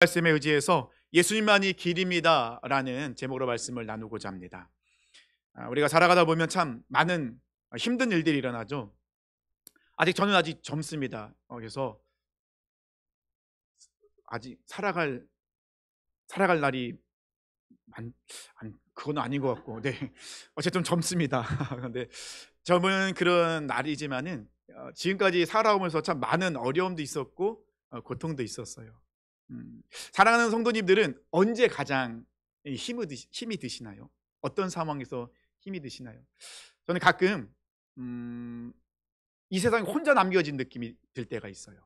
말씀에 의지해서 예수님만이 길입니다라는 제목으로 말씀을 나누고자 합니다. 우리가 살아가다 보면 참 많은 힘든 일들이 일어나죠. 저는 아직 젊습니다. 그래서 아직 살아갈 날이 그건 아닌 것 같고, 네. 어쨌든 젊습니다. 근데 젊은 그런 날이지만은 지금까지 살아오면서 참 많은 어려움도 있었고 고통도 있었어요. 사랑하는 성도님들은 언제 가장 힘이 드시나요? 어떤 상황에서 힘이 드시나요? 저는 가끔 음, 이 세상에 혼자 남겨진 느낌이 들 때가 있어요.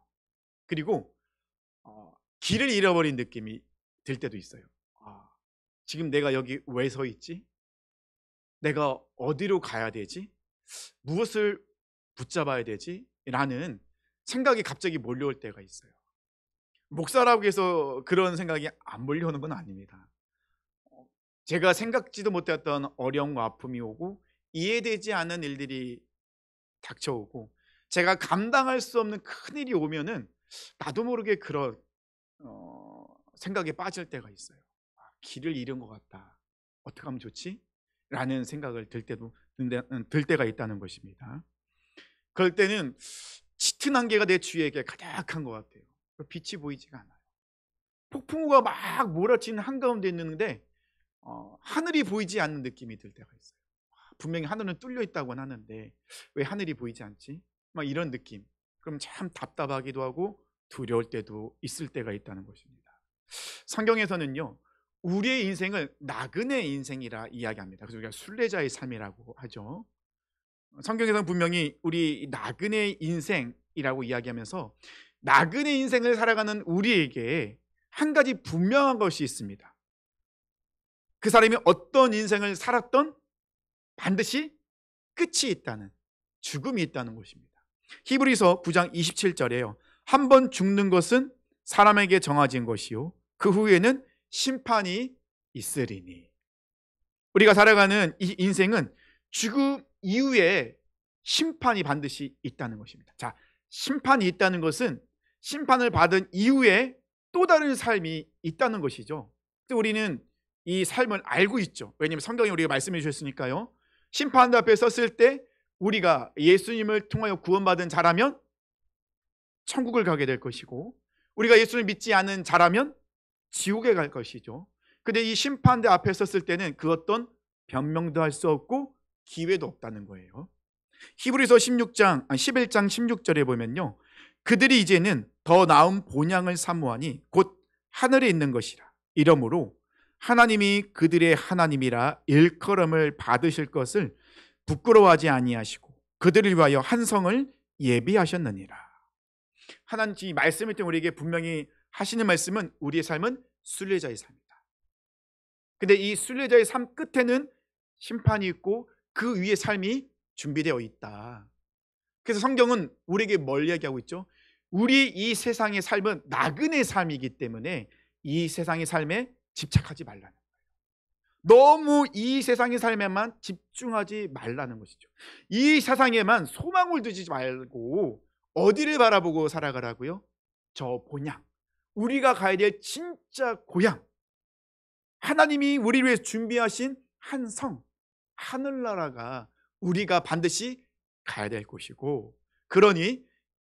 그리고 길을 잃어버린 느낌이 들 때도 있어요. 아, 지금 내가 여기 왜 서 있지? 내가 어디로 가야 되지? 무엇을 붙잡아야 되지? 라는 생각이 갑자기 몰려올 때가 있어요. 목사라고 해서 그런 생각이 안 몰려오는 건 아닙니다. 어 제가 생각지도 못했던 어려움과 아픔이 오고 이해되지 않는 일들이 닥쳐오고 제가 감당할 수 없는 큰일이 오면은 나도 모르게 그런 생각에 빠질 때가 있어요. '아 길을 잃은 것 같다. 어떻게 하면 좋지?' 라는 생각을 들 때가 있다는 것입니다. 그럴 때는 짙은 안개가 내 주위에 가득한 것 같아요. 빛이 보이지가 않아요. 폭풍우가 막 몰아치는 한가운데 있는데 하늘이 보이지 않는 느낌이 들 때가 있어요. 분명히 하늘은 뚫려 있다고는 하는데 왜 하늘이 보이지 않지? 막 이런 느낌. 그럼 참 답답하기도 하고 두려울 때도 있을 때가 있다는 것입니다. 성경에서는요. 우리의 인생을 나그네 인생이라 이야기합니다. 그래서 우리가 순례자의 삶이라고 하죠. 성경에서는 분명히 우리 나그네 인생이라고 이야기하면서 나그네 인생을 살아가는 우리에게 한 가지 분명한 것이 있습니다. 그 사람이 어떤 인생을 살았던 반드시 끝이 있다는, 죽음이 있다는 것입니다. 히브리서 9장 27절에요. 한 번 죽는 것은 사람에게 정해진 것이요 그 후에는 심판이 있으리니. 우리가 살아가는 이 인생은 죽음 이후에 심판이 반드시 있다는 것입니다. 자, 심판이 있다는 것은 심판을 받은 이후에 또 다른 삶이 있다는 것이죠. 우리는 이 삶을 알고 있죠. 왜냐하면 성경에 우리가 말씀해 주셨으니까요. 심판대 앞에 섰을 때 우리가 예수님을 통하여 구원받은 자라면 천국을 가게 될 것이고, 우리가 예수를 믿지 않은 자라면 지옥에 갈 것이죠. 근데 이 심판대 앞에 섰을 때는 그 어떤 변명도 할 수 없고 기회도 없다는 거예요. 히브리서 11장 16절에 보면요. 그들이 이제는 더 나은 본향을 사모하니 곧 하늘에 있는 것이라. 이러므로 하나님이 그들의 하나님이라 일컬음을 받으실 것을 부끄러워하지 아니하시고 그들을 위하여 한 성을 예비하셨느니라. 하나님 이 말씀을 통해 우리에게 분명히 하시는 말씀은 우리의 삶은 순례자의 삶이다. 근데 이 순례자의 삶 끝에는 심판이 있고 그 위에 삶이 준비되어 있다. 그래서 성경은 우리에게 뭘 이야기하고 있죠? 우리 이 세상의 삶은 나그네 삶이기 때문에 이 세상의 삶에 집착하지 말라는 거예요. 너무 이 세상의 삶에만 집중하지 말라는 것이죠. 이 세상에만 소망을 두지 말고 어디를 바라보고 살아가라고요? 저 본향, 우리가 가야 될 진짜 고향, 하나님이 우리를 위해 준비하신 한 성, 하늘나라가 우리가 반드시 가야 될 곳이고, 그러니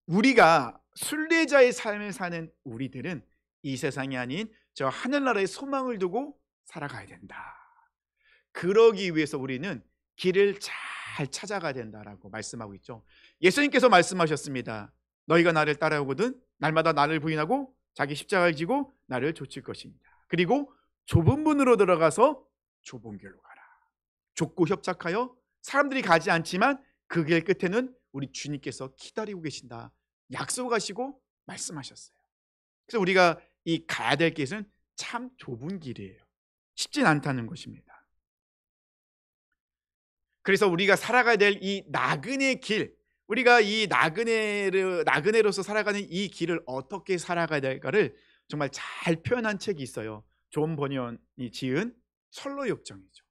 우리가 순례자의 삶을 사는 우리들은 이 세상이 아닌 저 하늘나라의 소망을 두고 살아가야 된다. 그러기 위해서 우리는 길을 잘 찾아가야 된다라고 말씀하고 있죠. 예수님께서 말씀하셨습니다. 너희가 나를 따라오거든 날마다 나를 부인하고 자기 십자가를 지고 나를 좇을 것입니다. 그리고 좁은 문으로 들어가서 좁은 길로 가라. 좁고 협착하여 사람들이 가지 않지만 그 길 끝에는 우리 주님께서 기다리고 계신다. 약속하시고 말씀하셨어요. 그래서 우리가 이 가야 될 길은 참 좁은 길이에요. 쉽진 않다는 것입니다. 그래서 우리가 살아가야 될 이 나그네 길, 우리가 이 나그네로서 살아가는 이 길을 어떻게 살아가야 될까를 정말 잘 표현한 책이 있어요. 존 버니언이 지은 철로역정이죠.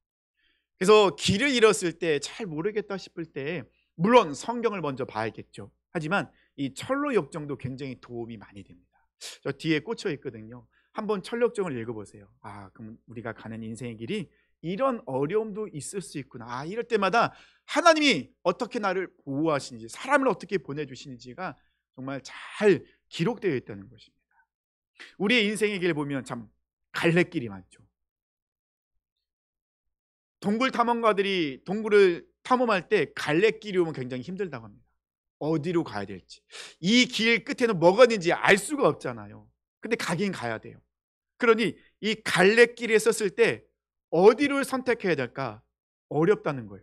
그래서 길을 잃었을 때 잘 모르겠다 싶을 때 물론 성경을 먼저 봐야겠죠. 하지만 이 철로역정도 굉장히 도움이 많이 됩니다. 저 뒤에 꽂혀 있거든요. 한번 철력정을 읽어보세요. 아, 그럼 우리가 가는 인생의 길이 이런 어려움도 있을 수 있구나. 아, 이럴 때마다 하나님이 어떻게 나를 보호하시는지, 사람을 어떻게 보내주시는지가 정말 잘 기록되어 있다는 것입니다. 우리의 인생의 길 보면 참 갈래길이 많죠. 동굴 탐험가들이 동굴을 탐험할 때 갈래길이 오면 굉장히 힘들다고 합니다. 어디로 가야 될지, 이 길 끝에는 뭐가 있는지 알 수가 없잖아요. 근데 가긴 가야 돼요. 그러니 이 갈래길에 섰을 때 어디를 선택해야 될까 어렵다는 거예요.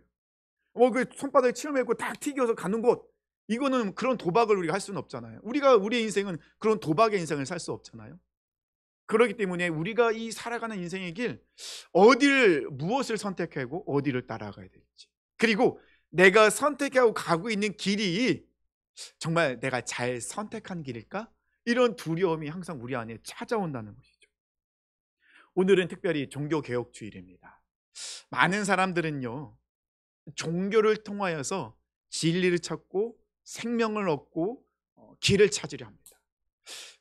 그 손바닥에 침을 맺고 딱 튀겨서 가는 곳, 이거는 그런 도박을 우리가 할 수는 없잖아요. 우리의 인생은 그런 도박의 인생을 살 수 없잖아요. 그렇기 때문에 우리가 이 살아가는 인생의 길, 어디를, 무엇을 선택하고 어디를 따라가야 될지, 그리고 내가 선택하고 가고 있는 길이 정말 내가 잘 선택한 길일까? 이런 두려움이 항상 우리 안에 찾아온다는 것이죠. 오늘은 특별히 종교개혁주일입니다. 많은 사람들은요, 종교를 통하여서 진리를 찾고 생명을 얻고 길을 찾으려 합니다.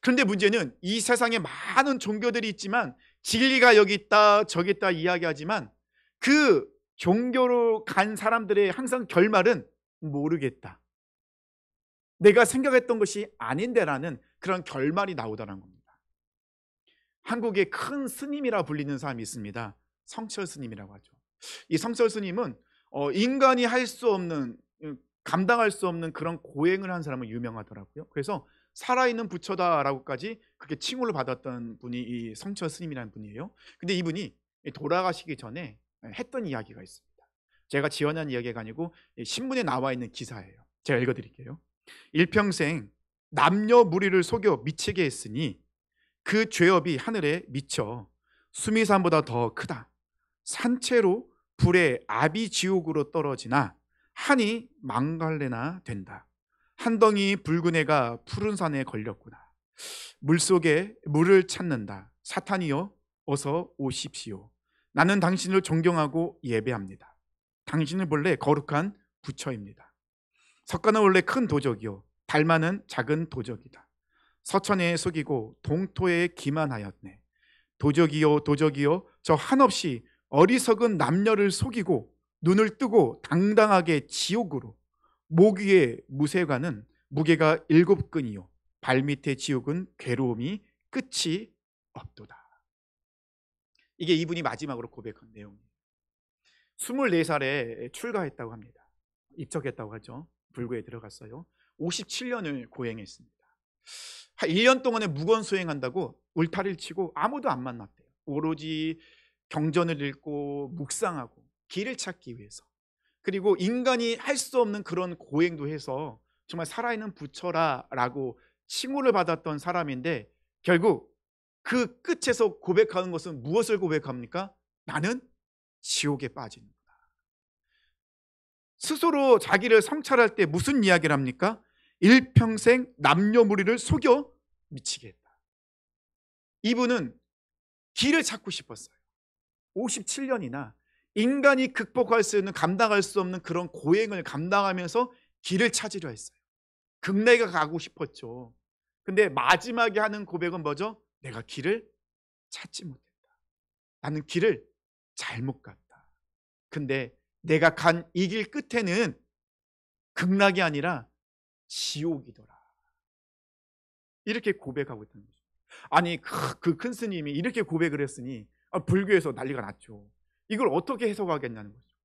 그런데 문제는 이 세상에 많은 종교들이 있지만 진리가 여기 있다 저기 있다 이야기하지만 그 종교로 간 사람들의 항상 결말은 모르겠다, 내가 생각했던 것이 아닌데라는 그런 결말이 나오다는 겁니다. 한국의 큰 스님이라 불리는 사람이 있습니다. 성철 스님이라고 하죠. 이 성철 스님은 인간이 할 수 없는, 감당할 수 없는 그런 고행을 한 사람은 유명하더라고요. 그래서 살아있는 부처다라고까지 그렇게 칭호를 받았던 분이 이 성철 스님이라는 분이에요. 근데 이분이 돌아가시기 전에 했던 이야기가 있습니다. 제가 지어낸 이야기가 아니고 신문에 나와 있는 기사예요. 제가 읽어드릴게요. 일평생 남녀 무리를 속여 미치게 했으니 그 죄업이 하늘에 미쳐 수미산보다 더 크다. 산채로 불의 아비지옥으로 떨어지나 한이 망갈래나 된다. 한 덩이 붉은 애가 푸른 산에 걸렸구나. 물속에 물을 찾는다. 사탄이여 어서 오십시오. 나는 당신을 존경하고 예배합니다. 당신은 본래 거룩한 부처입니다. 석가는 원래 큰 도적이요 달마는 작은 도적이다. 서천에 속이고 동토에 기만하였네. 도적이요 도적이요 저 한없이 어리석은 남녀를 속이고 눈을 뜨고 당당하게 지옥으로, 목 위에 무쇠관은 무게가 7근이요 발밑에 지옥은 괴로움이 끝이 없도다. 이게 이분이 마지막으로 고백한 내용이에요. 24살에 출가했다고 합니다. 입적했다고 하죠. 불교에 들어갔어요. 57년을 고행했습니다. 한 1년 동안에 무건 수행한다고 울타리를 치고 아무도 안 만났대요. 오로지 경전을 읽고 묵상하고 길을 찾기 위해서, 그리고 인간이 할 수 없는 그런 고행도 해서 정말 살아있는 부처라라고 칭호를 받았던 사람인데, 결국 그 끝에서 고백하는 것은 무엇을 고백합니까? 나는 지옥에 빠지는구나. 스스로 자기를 성찰할 때 무슨 이야기를 합니까? 일평생 남녀 무리를 속여 미치게 했다. 이분은 길을 찾고 싶었어요. 57년이나 인간이 극복할 수 있는, 감당할 수 없는 그런 고행을 감당하면서 길을 찾으려 했어요. 극내가 가고 싶었죠. 근데 마지막에 하는 고백은 뭐죠? 내가 길을 찾지 못했다. 나는 길을 잘못 갔다. 근데 내가 간 이 길 끝에는 극락이 아니라 지옥이더라. 이렇게 고백하고 있다는 거죠. 아니 그 큰 스님이 이렇게 고백을 했으니 불교에서 난리가 났죠. 이걸 어떻게 해석하겠냐는 거죠.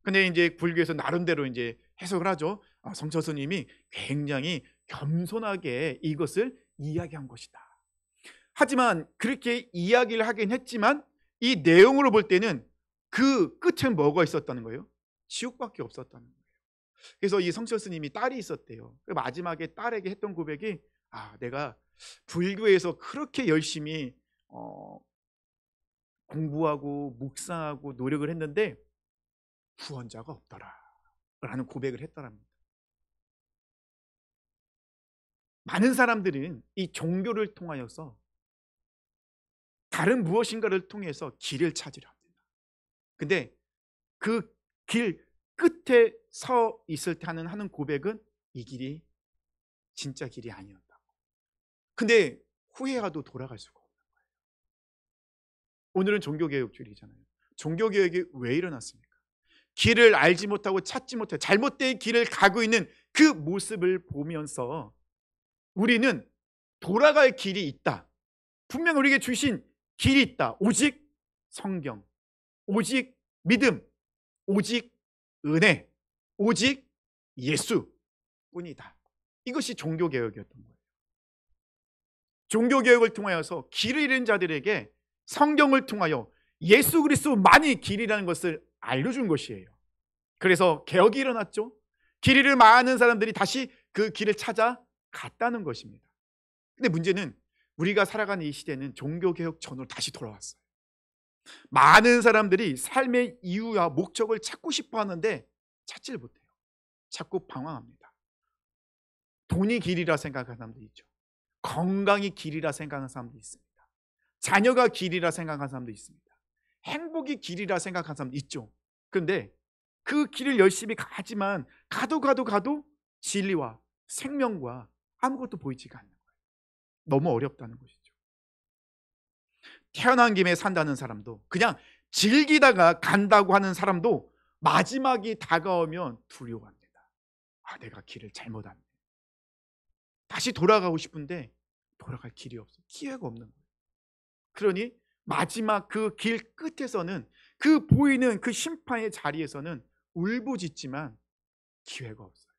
근데 이제 불교에서 나름대로 이제 해석을 하죠. 성철 스님이 굉장히 겸손하게 이것을 이야기한 것이다. 하지만 그렇게 이야기를 하긴 했지만 이 내용으로 볼 때는 그 끝엔 뭐가 있었다는 거예요? 지옥밖에 없었다는 거예요. 그래서 이 성철 스님이 딸이 있었대요. 마지막에 딸에게 했던 고백이 내가 불교에서 그렇게 열심히 공부하고 묵상하고 노력을 했는데 구원자가 없더라 라는 고백을 했더랍니다. 많은 사람들은 이 종교를 통하여서 다른 무엇인가를 통해서 길을 찾으려 합니다. 근데 그 길 끝에 서 있을 때 하는 고백은 이 길이 진짜 길이 아니었다고. 근데 후회하도 돌아갈 수가 없는 거예요. 오늘은 종교개혁주의잖아요. 종교개혁이 왜 일어났습니까? 길을 알지 못하고 찾지 못해 잘못된 길을 가고 있는 그 모습을 보면서 우리는 돌아갈 길이 있다. 분명 우리에게 주신 길이 있다. 오직 성경, 오직 믿음, 오직 은혜, 오직 예수뿐이다. 이것이 종교개혁이었던 거예요. 종교개혁을 통하여서 길을 잃은 자들에게 성경을 통하여 예수 그리스도만이 길이라는 것을 알려준 것이에요. 그래서 개혁이 일어났죠. 길 잃은 많은 사람들이 다시 그 길을 찾아 갔다는 것입니다. 근데 문제는 우리가 살아가는 이 시대는 종교개혁 전으로 다시 돌아왔어요. 많은 사람들이 삶의 이유와 목적을 찾고 싶어 하는데 찾지를 못해요. 자꾸 방황합니다. 돈이 길이라 생각하는 사람도 있죠. 건강이 길이라 생각하는 사람도 있습니다. 자녀가 길이라 생각하는 사람도 있습니다. 행복이 길이라 생각하는 사람도 있죠. 그런데 그 길을 열심히 가지만 가도 진리와 생명과 아무것도 보이지가 않는 거예요. 너무 어렵다는 것이죠. 태어난 김에 산다는 사람도, 그냥 즐기다가 간다고 하는 사람도 마지막이 다가오면 두려워합니다. 아, 내가 길을 잘못 왔네. 다시 돌아가고 싶은데 돌아갈 길이 없어. 기회가 없는 거예요. 그러니 마지막 그 길 끝에서는, 그 보이는 그 심판의 자리에서는 울부짖지만 기회가 없어요.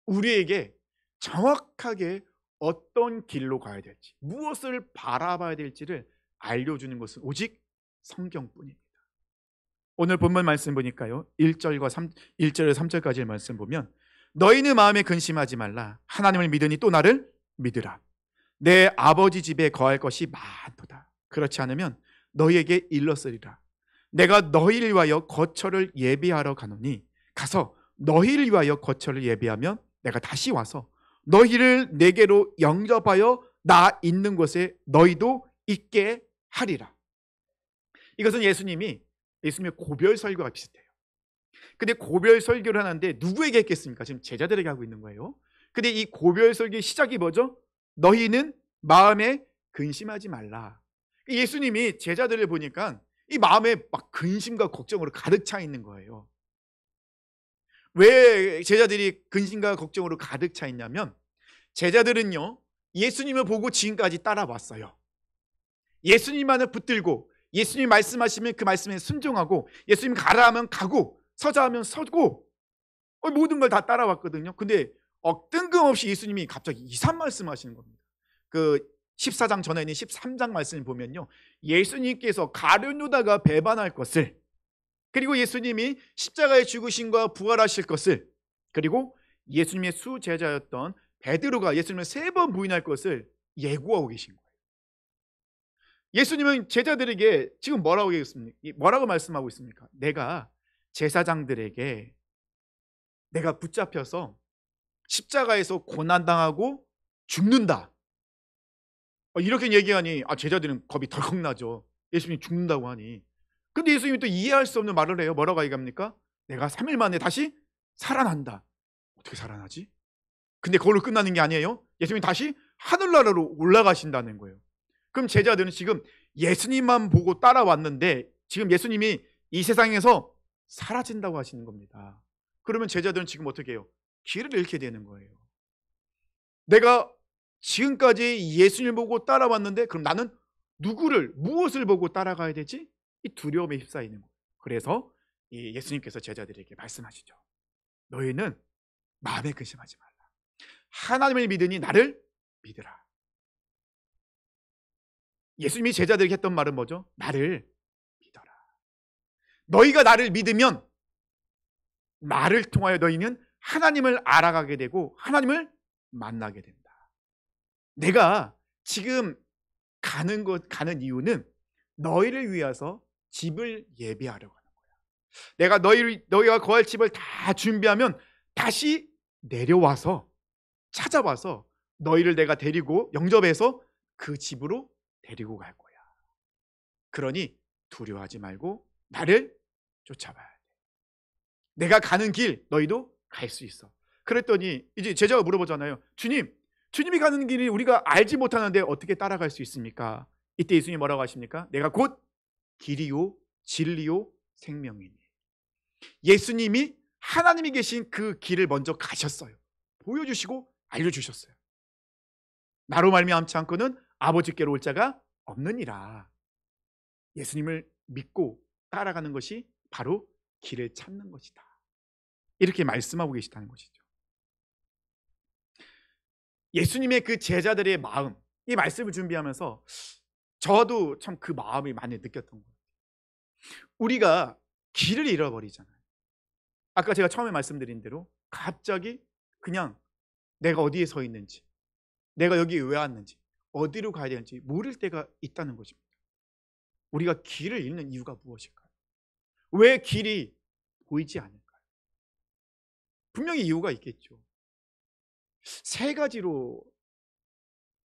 우리에게 정확하게 어떤 길로 가야 될지, 무엇을 바라봐야 될지를 알려주는 것은 오직 성경뿐입니다. 오늘 본문 말씀 보니까요, 1절과 1절에서 3절까지의 말씀 보면, 너희는 마음에 근심하지 말라. 하나님을 믿으니 또 나를 믿으라. 내 아버지 집에 거할 것이 많도다. 그렇지 않으면 너희에게 일렀으리라. 내가 너희를 위하여 거처를 예비하러 가노니 가서 너희를 위하여 거처를 예비하면 내가 다시 와서 너희를 내게로 영접하여 나 있는 곳에 너희도 있게 하리라. 이것은 예수님의 고별 설교가 비슷해요. 근데 고별 설교를 하는데 누구에게 했겠습니까? 지금 제자들에게 하고 있는 거예요. 근데 이 고별 설교의 시작이 뭐죠? 너희는 마음에 근심하지 말라. 예수님이 제자들을 보니까 이 마음에 막 근심과 걱정으로 가득 차 있는 거예요. 왜 제자들이 근심과 걱정으로 가득 차 있냐면, 제자들은요, 예수님을 보고 지금까지 따라왔어요. 예수님만을 붙들고 예수님 말씀하시면 그 말씀에 순종하고, 예수님 가라 하면 가고, 서자 하면 서고, 모든 걸 다 따라왔거든요. 근데 뜬금없이 예수님이 갑자기 이상 말씀하시는 겁니다. 그 14장 전에 있는 13장 말씀을 보면요, 예수님께서 가룟 유다가 배반할 것을, 그리고 예수님이 십자가에 죽으신과 부활하실 것을, 그리고 예수님의 수제자였던 베드로가 예수님을 3번 부인할 것을 예고하고 계신 거예요. 예수님은 제자들에게 지금 뭐라고 말씀하고 있습니까? 내가 제사장들에게 내가 붙잡혀서 십자가에서 고난당하고 죽는다, 이렇게 얘기하니 제자들은 겁이 덜컥 나죠. 예수님이 죽는다고 하니. 근데 예수님이 또 이해할 수 없는 말을 해요. 뭐라고 얘기합니까? 내가 3일 만에 다시 살아난다. 어떻게 살아나지? 근데 그걸로 끝나는 게 아니에요. 예수님이 다시 하늘나라로 올라가신다는 거예요. 그럼 제자들은 지금 예수님만 보고 따라왔는데 지금 예수님이 이 세상에서 사라진다고 하시는 겁니다. 그러면 제자들은 지금 어떻게 해요? 길을 잃게 되는 거예요. 내가 지금까지 예수님을 보고 따라왔는데 그럼 나는 무엇을 보고 따라가야 되지? 이 두려움에 휩싸이는 거예요. 그래서 예수님께서 제자들에게 말씀하시죠. 너희는 마음에 근심하지 말라. 하나님을 믿으니 나를 믿으라. 예수님이 제자들에게 했던 말은 뭐죠? 나를 믿어라. 너희가 나를 믿으면 나를 통하여 너희는 하나님을 알아가게 되고 하나님을 만나게 된다. 내가 지금 가는 이유는 너희를 위해서 집을 예비하려고 하는 거야. 내가 너희가 거할 집을 다 준비하면 다시 내려와서 찾아와서 너희를 내가 데리고 영접해서 그 집으로 데리고 갈 거야. 그러니 두려워하지 말고 나를 쫓아봐야 돼. 내가 가는 길 너희도 갈 수 있어. 그랬더니 이제 제자가 물어보잖아요. 주님이 가는 길이 우리가 알지 못하는데 어떻게 따라갈 수 있습니까? 이때 예수님이 뭐라고 하십니까? 내가 곧 길이요 진리요 생명이니. 예수님이 하나님이 계신 그 길을 먼저 가셨어요. 보여주시고 알려주셨어요. 나로 말미암지 않고는 아버지께로 올 자가 없느니라. 예수님을 믿고 따라가는 것이 바로 길을 찾는 것이다. 이렇게 말씀하고 계시다는 것이죠. 예수님의 그 제자들의 마음, 이 말씀을 준비하면서 저도 참 그 마음이 많이 느꼈던 거예요. 우리가 길을 잃어버리잖아요. 아까 제가 처음에 말씀드린 대로 갑자기 그냥 내가 어디에 서 있는지, 내가 여기 왜 왔는지, 어디로 가야 되는지 모를 때가 있다는 것입니다. 우리가 길을 잃는 이유가 무엇일까요? 왜 길이 보이지 않을까요? 분명히 이유가 있겠죠. 세 가지로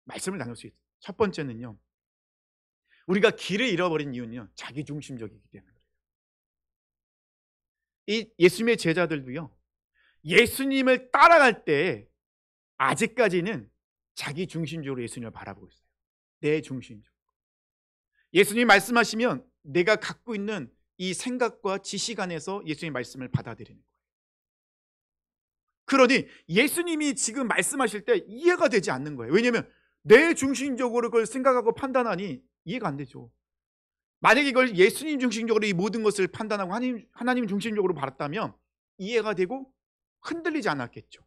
말씀을 나눌 수 있어요. 첫 번째는요, 우리가 길을 잃어버린 이유는요, 자기중심적이기 때문에 그래요. 이 예수님의 제자들도요, 예수님을 따라갈 때 아직까지는 자기중심적으로 예수님을 바라보고 있어요. 내 중심적. 예수님이 말씀하시면 내가 갖고 있는 이 생각과 지식 안에서 예수님의 말씀을 받아들이는 거예요. 그러니 예수님이 지금 말씀하실 때 이해가 되지 않는 거예요. 왜냐하면 내 중심적으로 그걸 생각하고 판단하니 이해가 안 되죠. 만약에 이걸 예수님 중심적으로 이 모든 것을 판단하고 하나님 중심적으로 바랐다면 이해가 되고 흔들리지 않았겠죠.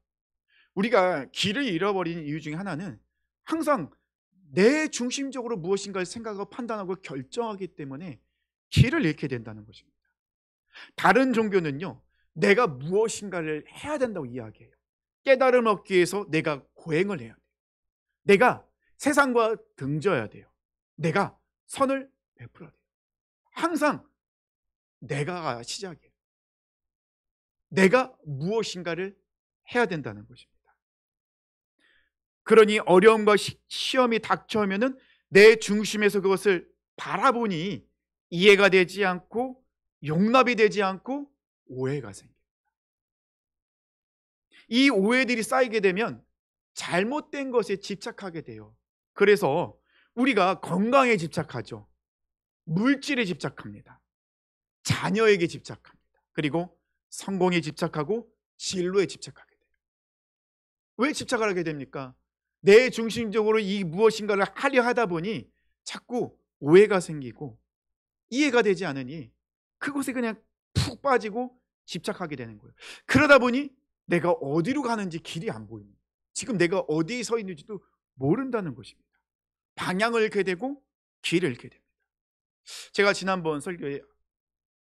우리가 길을 잃어버리는 이유 중에 하나는 항상 내 중심적으로 무엇인가를 생각하고 판단하고 결정하기 때문에 길을 잃게 된다는 것입니다. 다른 종교는요, 내가 무엇인가를 해야 된다고 이야기해요. 깨달음을 얻기 위해서 내가 고행을 해야 돼요. 내가 세상과 등져야 돼요. 내가 선을 베풀어야 돼요. 항상 내가가 시작이에요. 내가 무엇인가를 해야 된다는 것입니다. 그러니 어려움과 시험이 닥쳐오면은 내 중심에서 그것을 바라보니 이해가 되지 않고 용납이 되지 않고 오해가 생깁니다. 이 오해들이 쌓이게 되면 잘못된 것에 집착하게 돼요. 그래서 우리가 건강에 집착하죠. 물질에 집착합니다. 자녀에게 집착합니다. 그리고 성공에 집착하고 진로에 집착하게 돼요. 왜 집착을 하게 됩니까? 내 중심적으로 이 무엇인가를 하려 하다 보니 자꾸 오해가 생기고 이해가 되지 않으니 그곳에 그냥 푹 빠지고 집착하게 되는 거예요. 그러다 보니 내가 어디로 가는지 길이 안 보이는 거예요. 지금 내가 어디에 서 있는지도 모른다는 것입니다. 방향을 잃게 되고 길을 잃게 됩니다. 제가 지난번 설교에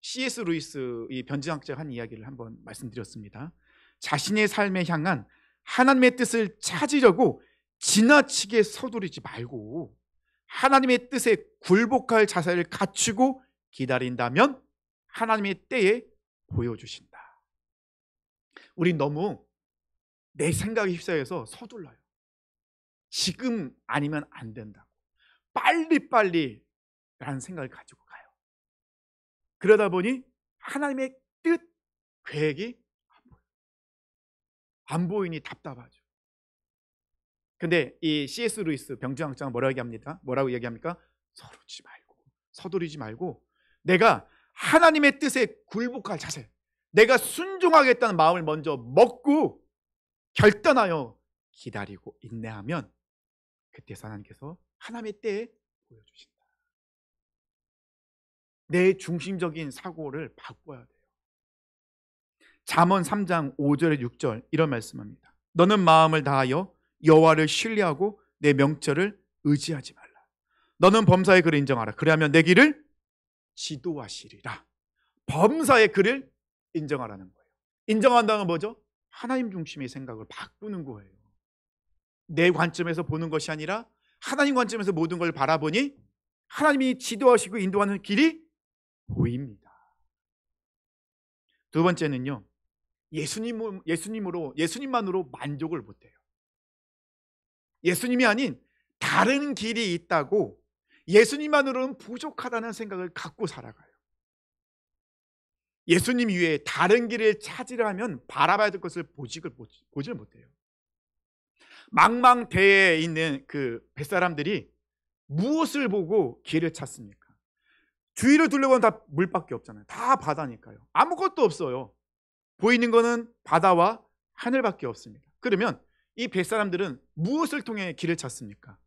C.S. 루이스 이 변증학자가 한 이야기를 한번 말씀드렸습니다. 자신의 삶에 향한 하나님의 뜻을 찾으려고 지나치게 서두르지 말고 하나님의 뜻에 굴복할 자세를 갖추고 기다린다면 하나님의 때에 보여주신다. 우린 너무 내 생각에 휩싸여서 서둘러요. 지금 아니면 안 된다고 빨리빨리 라는 생각을 가지고 가요. 그러다 보니 하나님의 뜻, 계획이 안 보이니 답답하죠. 근데 이 C.S. 루이스 병증학자가 뭐라고 얘기합니까? 서두르지 말고 내가 하나님의 뜻에 굴복할 자세, 내가 순종하겠다는 마음을 먼저 먹고 결단하여 기다리고 인내하면 그때서 하나님께서 하나님의 때에 보여주신다. 내 중심적인 사고를 바꿔야 돼요. 잠언 3장 5절에 6절 이런 말씀합니다. 너는 마음을 다하여 여호와를 신뢰하고 내 명철을 의지하지 말라. 너는 범사의 그를 인정하라. 그리하면 내 길을 지도하시리라. 범사의 그를 인정하라는 거예요. 인정한다는 건 뭐죠? 하나님 중심의 생각을 바꾸는 거예요. 내 관점에서 보는 것이 아니라 하나님 관점에서 모든 걸 바라보니 하나님이 지도하시고 인도하는 길이 보입니다. 두 번째는요, 예수님만으로 만족을 못해요. 예수님이 아닌 다른 길이 있다고 예수님만으로는 부족하다는 생각을 갖고 살아가요. 예수님 이외에 다른 길을 찾으려면 바라봐야 될 것을 보질 못해요. 망망대해에 있는 그 뱃사람들이 무엇을 보고 길을 찾습니까? 주위를 둘러보면 다 물밖에 없잖아요. 다 바다니까요. 아무것도 없어요. 보이는 거는 바다와 하늘밖에 없습니다. 그러면 이 뱃사람들은 무엇을 통해 길을 찾습니까?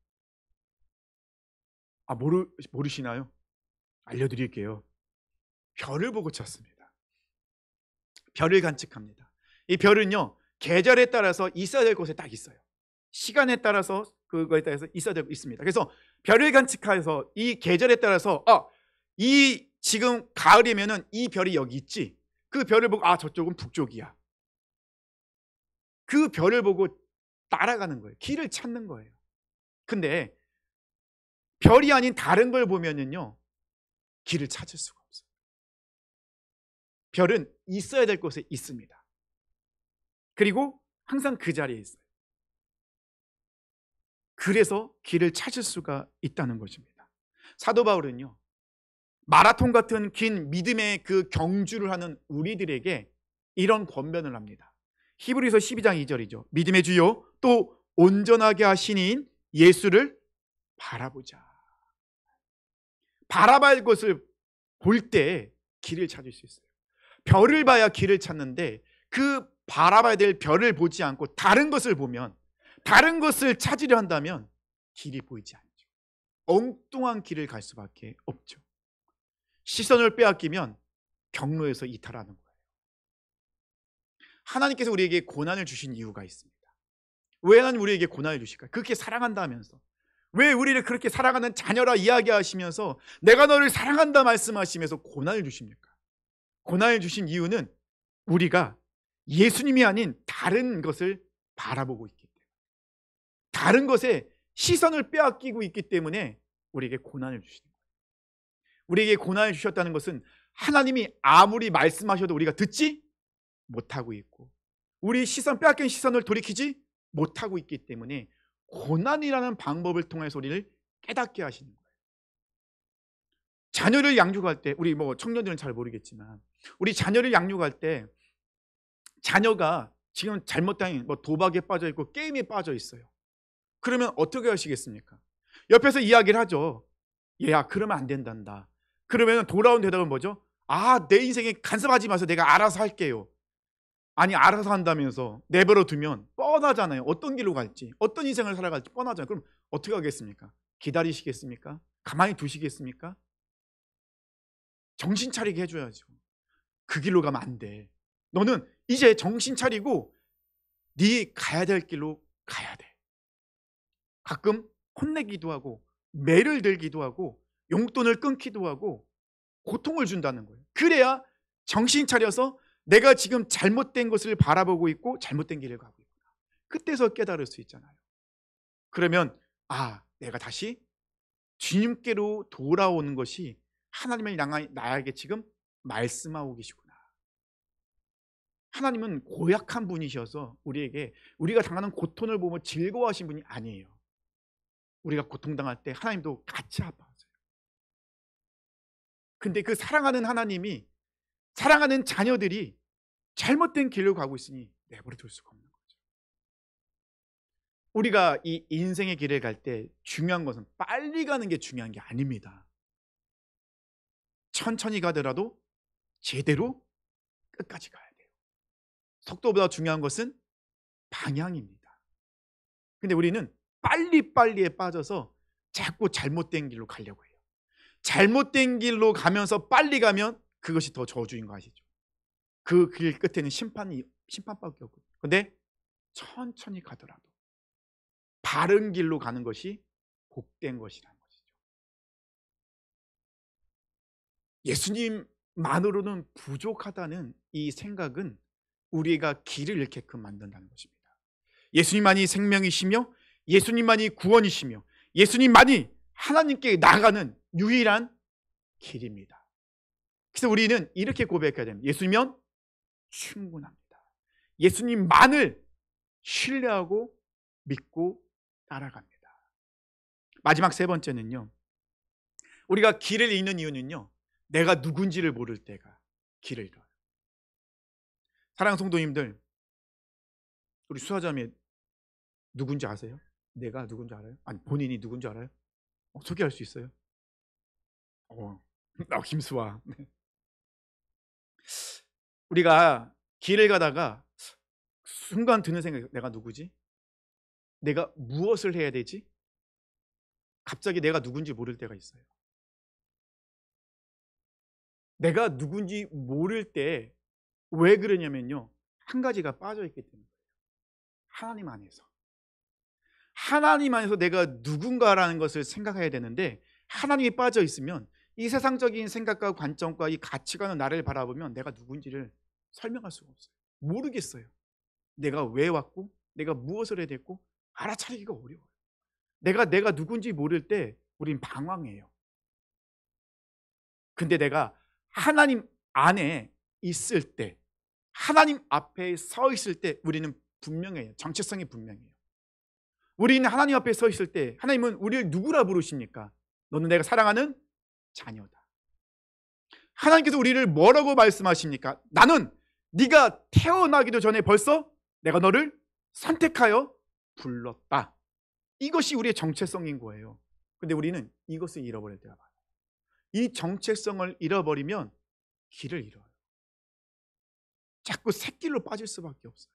모르시나요? 알려드릴게요. 별을 보고 찾습니다. 별을 관측합니다. 이 별은요, 계절에 따라서 있어야 될 곳에 딱 있어요. 시간에 따라서 그거에 따라서 있어야 되고 있습니다. 그래서 별을 관측해서 이 계절에 따라서 이 지금 가을이면은 이 별이 여기 있지. 그 별을 보고 저쪽은 북쪽이야. 그 별을 보고 따라가는 거예요. 길을 찾는 거예요. 근데 별이 아닌 다른 걸 보면은요, 길을 찾을 수가 없어요. 별은 있어야 될 곳에 있습니다. 그리고 항상 그 자리에 있어요. 그래서 길을 찾을 수가 있다는 것입니다. 사도 바울은요, 마라톤 같은 긴 믿음의 그 경주를 하는 우리들에게 이런 권면을 합니다. 히브리서 12장 2절이죠. 믿음의 주요 또 온전하게 하시니인 예수를 바라보자. 바라봐야 할 것을 볼 때 길을 찾을 수 있어요. 별을 봐야 길을 찾는데 그 바라봐야 될 별을 보지 않고 다른 것을 보면, 다른 것을 찾으려 한다면 길이 보이지 않죠. 엉뚱한 길을 갈 수밖에 없죠. 시선을 빼앗기면 경로에서 이탈하는 거예요. 하나님께서 우리에게 고난을 주신 이유가 있습니다. 왜 하나님 우리에게 고난을 주실까요? 그렇게 사랑한다 하면서, 왜 우리를 그렇게 사랑하는 자녀라 이야기하시면서 내가 너를 사랑한다 말씀하시면서 고난을 주십니까? 고난을 주신 이유는 우리가 예수님이 아닌 다른 것을 바라보고 있기 때문에, 다른 것에 시선을 빼앗기고 있기 때문에 우리에게 고난을 주시는 거예요. 우리에게 고난을 주셨다는 것은 하나님이 아무리 말씀하셔도 우리가 듣지 못하고 있고, 우리 빼앗긴 시선을 돌이키지 못하고 있기 때문에 고난이라는 방법을 통해서 우리를 깨닫게 하시는 거예요. 자녀를 양육할 때, 우리 청년들은 잘 모르겠지만, 우리 자녀를 양육할 때 자녀가 지금 잘못된 도박에 빠져 있고 게임에 빠져 있어요. 그러면 어떻게 하시겠습니까? 옆에서 이야기를 하죠. 얘야, 그러면 안 된단다. 그러면 돌아온 대답은 뭐죠? 내 인생에 간섭하지 마세요. 내가 알아서 할게요. 아니, 알아서 한다면서 내버려 두면 뻔하잖아요. 어떤 길로 갈지, 어떤 인생을 살아갈지 뻔하잖아요. 그럼 어떻게 하겠습니까? 기다리시겠습니까? 가만히 두시겠습니까? 정신 차리게 해줘야죠. 그 길로 가면 안 돼. 너는 이제 정신 차리고 네 가야 될 길로 가야 돼. 가끔 혼내기도 하고 매를 들기도 하고 용돈을 끊기도 하고 고통을 준다는 거예요. 그래야 정신 차려서 내가 지금 잘못된 것을 바라보고 있고 잘못된 길을 가고 있구나. 그때서 깨달을 수 있잖아요. 그러면 내가 다시 주님께로 돌아오는 것이 하나님을 향한 나에게 지금 말씀하고 계시구나. 하나님은 고약한 분이셔서 우리가 당하는 고통을 보며 즐거워하신 분이 아니에요. 우리가 고통당할 때 하나님도 같이 아파하세요. 근데 그 사랑하는 하나님이, 사랑하는 자녀들이 잘못된 길로 가고 있으니 내버려 둘 수가 없는 거죠. 우리가 이 인생의 길을 갈 때 중요한 것은 빨리 가는 게 중요한 게 아닙니다. 천천히 가더라도 제대로 끝까지 가야 돼요. 속도보다 중요한 것은 방향입니다. 근데 우리는 빨리에 빠져서 자꾸 잘못된 길로 가려고 해요. 잘못된 길로 가면서 빨리 가면 그것이 더 저주인 거 아시죠? 그 길 끝에는 심판밖에 없고. 근데 천천히 가더라도 바른 길로 가는 것이 복된 것이라는 것이죠. 예수님만으로는 부족하다는 이 생각은 우리가 길을 잃게끔 만든다는 것입니다. 예수님만이 생명이시며 예수님만이 구원이시며 예수님만이 하나님께 나가는 유일한 길입니다. 그래서 우리는 이렇게 고백해야 됩니다. 예수님이면 충분합니다. 예수님만을 신뢰하고 믿고 따라갑니다. 마지막 세 번째는요, 우리가 길을 잃는 이유는요, 내가 누군지를 모를 때가 길을 잃어요. 사랑하는 성도님들, 우리 수사자매 누군지 아세요? 내가 누군지 알아요? 아니, 본인이 누군지 알아요? 소개할 수 있어요? 어. 김수아. 네. 우리가 길을 가다가 순간 드는 생각이 '내가 누구지? 내가 무엇을 해야 되지?' 갑자기 내가 누군지 모를 때가 있어요. 내가 누군지 모를 때 왜 그러냐면요. 한 가지가 빠져 있기 때문이에요. 하나님 안에서. 하나님 안에서 내가 누군가라는 것을 생각해야 되는데 하나님이 빠져 있으면 이 세상적인 생각과 관점과 이 가치관은 나를 바라보면 내가 누군지를 설명할 수가 없어요. 모르겠어요. 내가 왜 왔고 내가 무엇을 해야 됐고 알아차리기가 어려워요. 내가 누군지 모를 때 우린 방황해요. 근데 내가 하나님 안에 있을 때 하나님 앞에 서 있을 때 우리는 분명해요. 정체성이 분명해요. 우리는 하나님 앞에 서 있을 때 하나님은 우리를 누구라 부르십니까? 너는 내가 사랑하는 자녀다. 하나님께서 우리를 뭐라고 말씀하십니까? 나는 네가 태어나기도 전에 벌써 내가 너를 선택하여 불렀다. 이것이 우리의 정체성인 거예요. 근데 우리는 이것을 잃어버릴 때가 많아요. 이 정체성을 잃어버리면 길을 잃어요. 자꾸 샛길로 빠질 수밖에 없어요.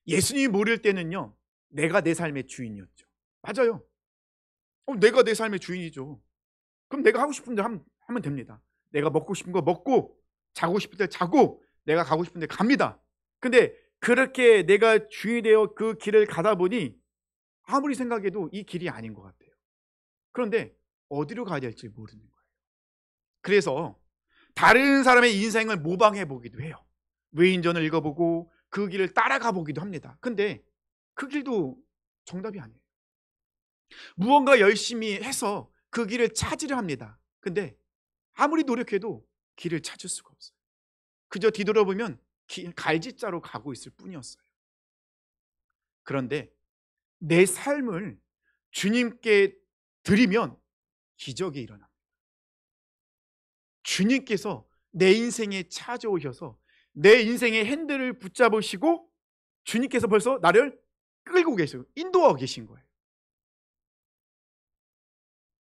예수님이 모를 때는요, 내가 내 삶의 주인이었죠. 맞아요. 내가 내 삶의 주인이죠. 그럼 내가 하고 싶은 데 하면 됩니다. 내가 먹고 싶은 거 먹고 자고 싶을 때 자고 내가 가고 싶은 데 갑니다. 근데 그렇게 내가 주인이 되어 그 길을 가다 보니 아무리 생각해도 이 길이 아닌 것 같아요. 그런데 어디로 가야 될지 모르는 거예요. 그래서 다른 사람의 인생을 모방해 보기도 해요. 외인전을 읽어보고 그 길을 따라가 보기도 합니다. 근데 그 길도 정답이 아니에요. 무언가 열심히 해서 그 길을 찾으려 합니다. 근데 아무리 노력해도 길을 찾을 수가 없어요. 그저 뒤돌아보면 갈짓자로 가고 있을 뿐이었어요. 그런데 내 삶을 주님께 드리면 기적이 일어납니다. 주님께서 내 인생에 찾아오셔서 내 인생의 핸들을 붙잡으시고 주님께서 벌써 나를 끌고 계세요. 인도하고 계신 거예요.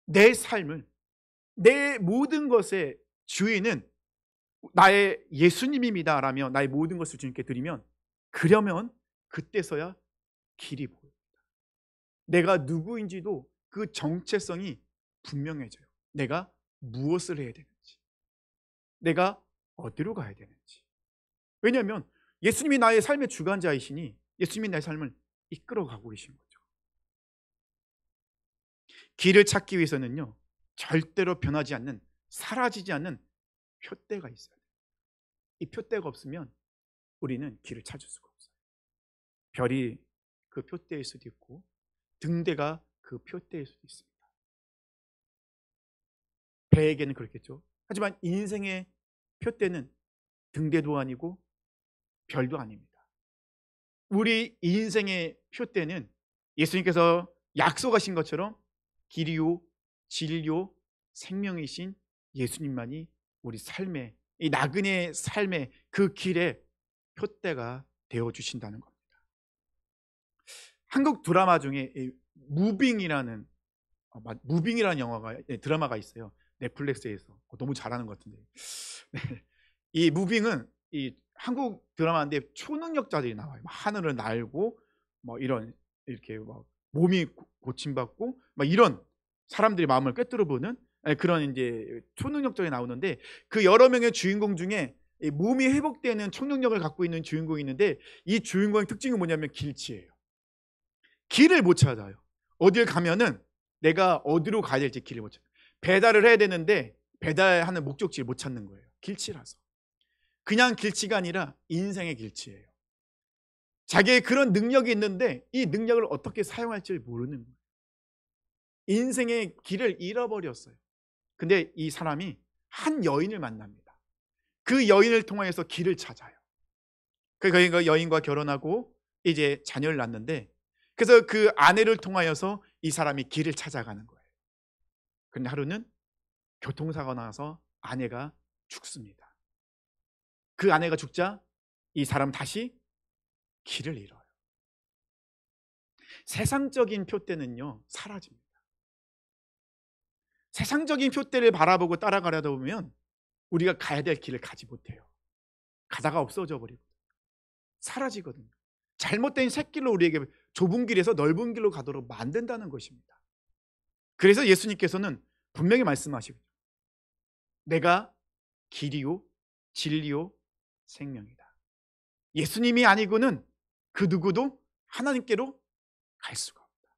내 삶을, 내 모든 것의 주인은 나의 예수님입니다라며 나의 모든 것을 주님께 드리면, 그러면 그때서야 길이 보여요. 내가 누구인지도 그 정체성이 분명해져요. 내가 무엇을 해야 되는지, 내가 어디로 가야 되는지. 왜냐하면 예수님이 나의 삶의 주관자이시니 예수님이 나의 삶을 이끌어가고 계신 거죠. 길을 찾기 위해서는요, 절대로 변하지 않는, 사라지지 않는 표대가 있어야 돼요. 이 표대가 없으면 우리는 길을 찾을 수가 없어요. 별이 그 표대일 수도 있고 등대가 그 표대일 수도 있습니다. 배에게는 그렇겠죠. 하지만 인생의 표대는 등대도 아니고 별도 아닙니다. 우리 인생의 표대는 예수님께서 약속하신 것처럼 길이요 진리요 생명이신 예수님만이 우리 삶의, 이 나그네의 삶의 그 길에 표대가 되어 주신다는 겁니다. 한국 드라마 중에 이 무빙이라는 영화가, 드라마가 있어요. 넷플릭스에서. 너무 잘하는 것 같은데. 네. 이 무빙은 이 한국 드라마인데 초능력자들이 나와요. 하늘을 날고 뭐 이런, 이렇게 막 몸이 고침받고 막 이런 사람들의 마음을 꿰뚫어 보는 그런 이제 초능력자들이 나오는데, 그 여러 명의 주인공 중에 이 몸이 회복되는 초능력을 갖고 있는 주인공이 있는데, 이 주인공의 특징은 뭐냐면 길치예요. 길을 못 찾아요. 어딜 가면은 내가 어디로 가야 될지 길을 못 찾아요. 배달을 해야 되는데 배달하는 목적지를 못 찾는 거예요. 길치라서. 그냥 길치가 아니라 인생의 길치예요. 자기의 그런 능력이 있는데 이 능력을 어떻게 사용할지 모르는 거예요. 인생의 길을 잃어버렸어요. 근데 이 사람이 한 여인을 만납니다. 그 여인을 통해서 길을 찾아요. 그 여인과 결혼하고 이제 자녀를 낳는데, 그래서 그 아내를 통하여서 이 사람이 길을 찾아가는 거예요. 그런데 하루는 교통사고가 나서 아내가 죽습니다. 그 아내가 죽자 이 사람 다시 길을 잃어요. 세상적인 표대는요 사라집니다. 세상적인 표대를 바라보고 따라가려다 보면 우리가 가야 될 길을 가지 못해요. 가다가 없어져 버리고 사라지거든요. 잘못된 샛길로 우리에게 좁은 길에서 넓은 길로 가도록 만든다는 것입니다. 그래서 예수님께서는 분명히 말씀하시고 내가 길이요 진리요 생명이다. 예수님이 아니고는 그 누구도 하나님께로 갈 수가 없다.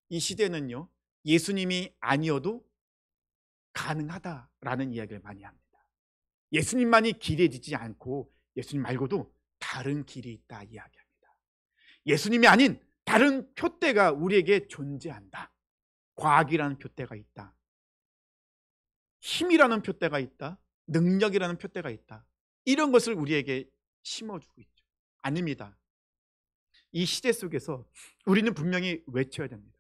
이 시대는요 예수님이 아니어도 가능하다라는 이야기를 많이 합니다. 예수님만이 길이지지 않고 예수님 말고도 다른 길이 있다 이야기합니다. 예수님이 아닌 다른 표대가 우리에게 존재한다. 과학이라는 표대가 있다. 힘이라는 표대가 있다. 능력이라는 표대가 있다. 이런 것을 우리에게 심어주고 있죠. 아닙니다. 이 시대 속에서 우리는 분명히 외쳐야 됩니다.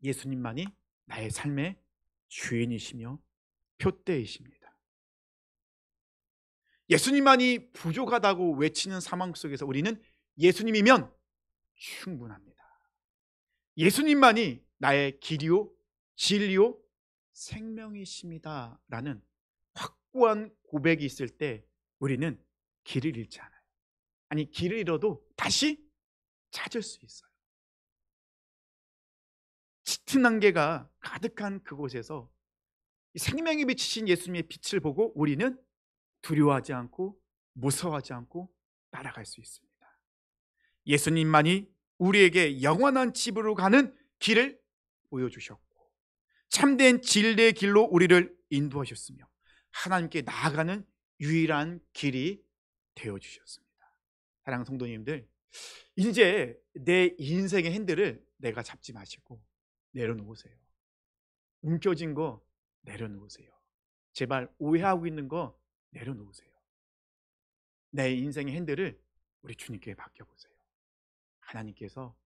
예수님만이 나의 삶의 주인이시며 표대이십니다. 예수님만이 부족하다고 외치는 상황 속에서 우리는 예수님이면 충분합니다. 예수님만이 나의 길이요 진리요 생명이십니다 라는 확고한 고백이 있을 때 우리는 길을 잃지 않아요. 아니 길을 잃어도 다시 찾을 수 있어요. 짙은 안개가 가득한 그곳에서 생명이 비치신 예수님의 빛을 보고 우리는 두려워하지 않고 무서워하지 않고 따라갈 수 있습니다. 예수님만이 우리에게 영원한 집으로 가는 길을 보여주셨고 참된 진리의 길로 우리를 인도하셨으며 하나님께 나아가는 유일한 길이 되어주셨습니다. 사랑하는 성도님들, 이제 내 인생의 핸들을 내가 잡지 마시고 내려놓으세요. 움켜진 거 내려놓으세요. 제발 오해하고 있는 거 내려놓으세요. 내 인생의 핸들을 우리 주님께 맡겨보세요. 하나님께서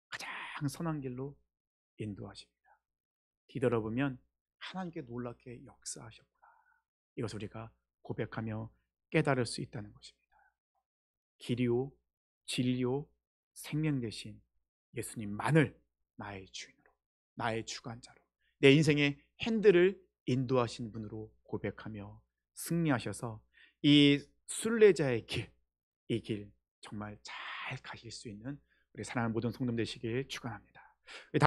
가장 선한 길로 인도하십니다. 뒤돌아보면 하나님께 놀랍게 역사하셨구나. 이것을 우리가 고백하며 깨달을 수 있다는 것입니다. 길이요 진리요 생명 되신 예수님만을 나의 주인으로, 나의 주관자로, 내 인생의 핸들을 인도하신 분으로 고백하며 승리하셔서 이 순례자의 길, 이 길 정말 잘 가실 수 있는 우리 사랑하는 모든 성도들 되시길 축원합니다.